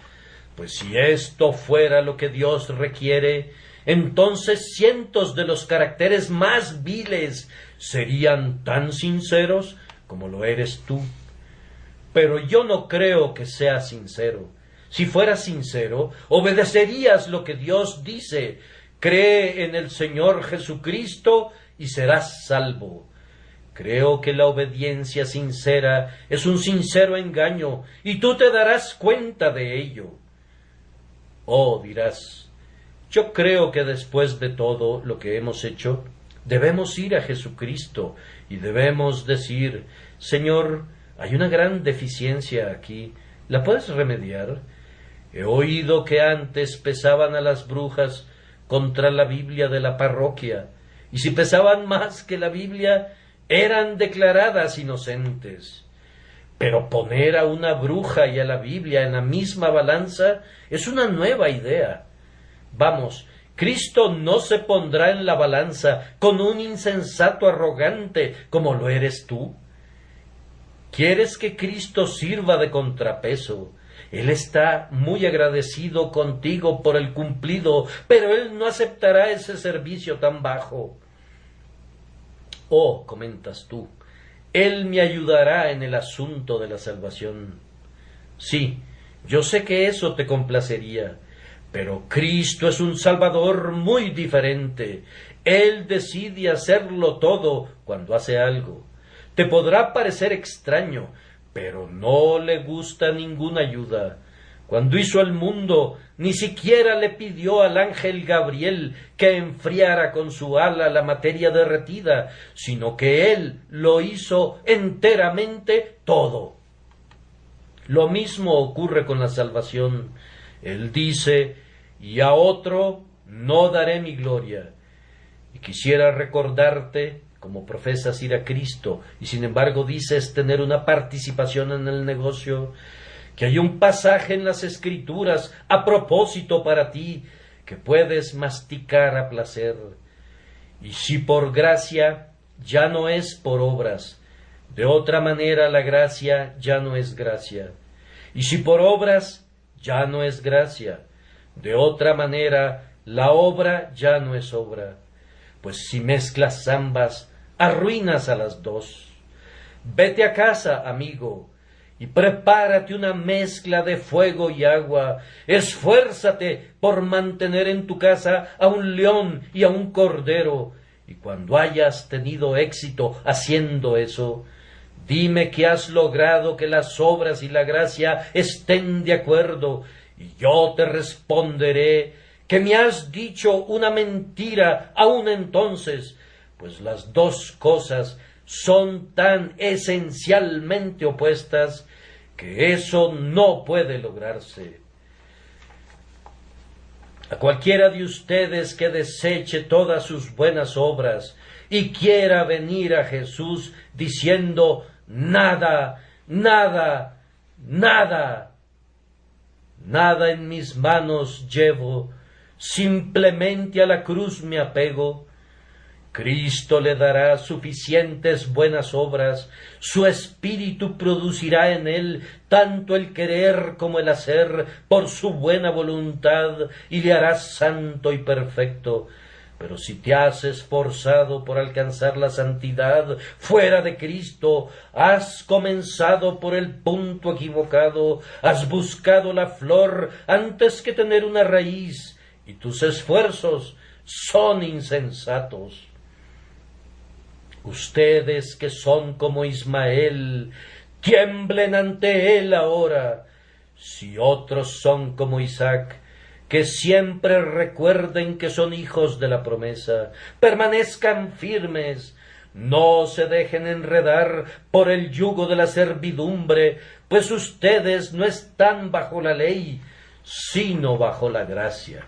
pues si esto fuera lo que Dios requiere, entonces cientos de los caracteres más viles serían tan sinceros como lo eres tú. Pero yo no creo que seas sincero. Si fueras sincero, obedecerías lo que Dios dice. Cree en el Señor Jesucristo y serás salvo. Creo que la obediencia sincera es un sincero engaño, y tú te darás cuenta de ello. Oh, dirás, yo creo que después de todo lo que hemos hecho, debemos ir a Jesucristo y debemos decir, Señor, hay una gran deficiencia aquí, ¿la puedes remediar? He oído que antes pesaban a las brujas contra la Biblia de la parroquia, y si pesaban más que la Biblia, eran declaradas inocentes. Pero poner a una bruja y a la Biblia en la misma balanza es una nueva idea. Vamos, Cristo no se pondrá en la balanza con un insensato arrogante como lo eres tú. ¿Quieres que Cristo sirva de contrapeso? Él está muy agradecido contigo por el cumplido, pero Él no aceptará ese servicio tan bajo. Oh, comentas tú, Él me ayudará en el asunto de la salvación. Sí, yo sé que eso te complacería, pero Cristo es un Salvador muy diferente. Él decide hacerlo todo cuando hace algo. Te podrá parecer extraño, pero no le gusta ninguna ayuda. Cuando hizo el mundo, ni siquiera le pidió al ángel Gabriel que enfriara con su ala la materia derretida, sino que él lo hizo enteramente todo. Lo mismo ocurre con la salvación. Él dice, y a otro no daré mi gloria. Y quisiera recordarte, como profesas ir a Cristo, y sin embargo dices tener una participación en el negocio, que hay un pasaje en las Escrituras a propósito para ti, que puedes masticar a placer. Y si por gracia, ya no es por obras. De otra manera la gracia ya no es gracia. Y si por obras, ya no es gracia. De otra manera la obra ya no es obra. Pues si mezclas ambas, arruinas a las dos. Vete a casa, amigo, y prepárate una mezcla de fuego y agua. Esfuérzate por mantener en tu casa a un león y a un cordero. Y cuando hayas tenido éxito haciendo eso, dime que has logrado que las obras y la gracia estén de acuerdo, y yo te responderé que me has dicho una mentira aún entonces, pues las dos cosas son tan esencialmente opuestas que eso no puede lograrse. A cualquiera de ustedes que deseche todas sus buenas obras y quiera venir a Jesús diciendo nada, nada, nada, nada en mis manos llevo, simplemente a la cruz me apego, Cristo le dará suficientes buenas obras, su espíritu producirá en él tanto el querer como el hacer por su buena voluntad y le hará santo y perfecto. Pero si te has esforzado por alcanzar la santidad fuera de Cristo, has comenzado por el punto equivocado, has buscado la flor antes que tener una raíz, y tus esfuerzos son insensatos. Ustedes que son como Ismael, tiemblen ante él ahora. Si otros son como Isaac, que siempre recuerden que son hijos de la promesa, permanezcan firmes, no se dejen enredar por el yugo de la servidumbre, pues ustedes no están bajo la ley, sino bajo la gracia.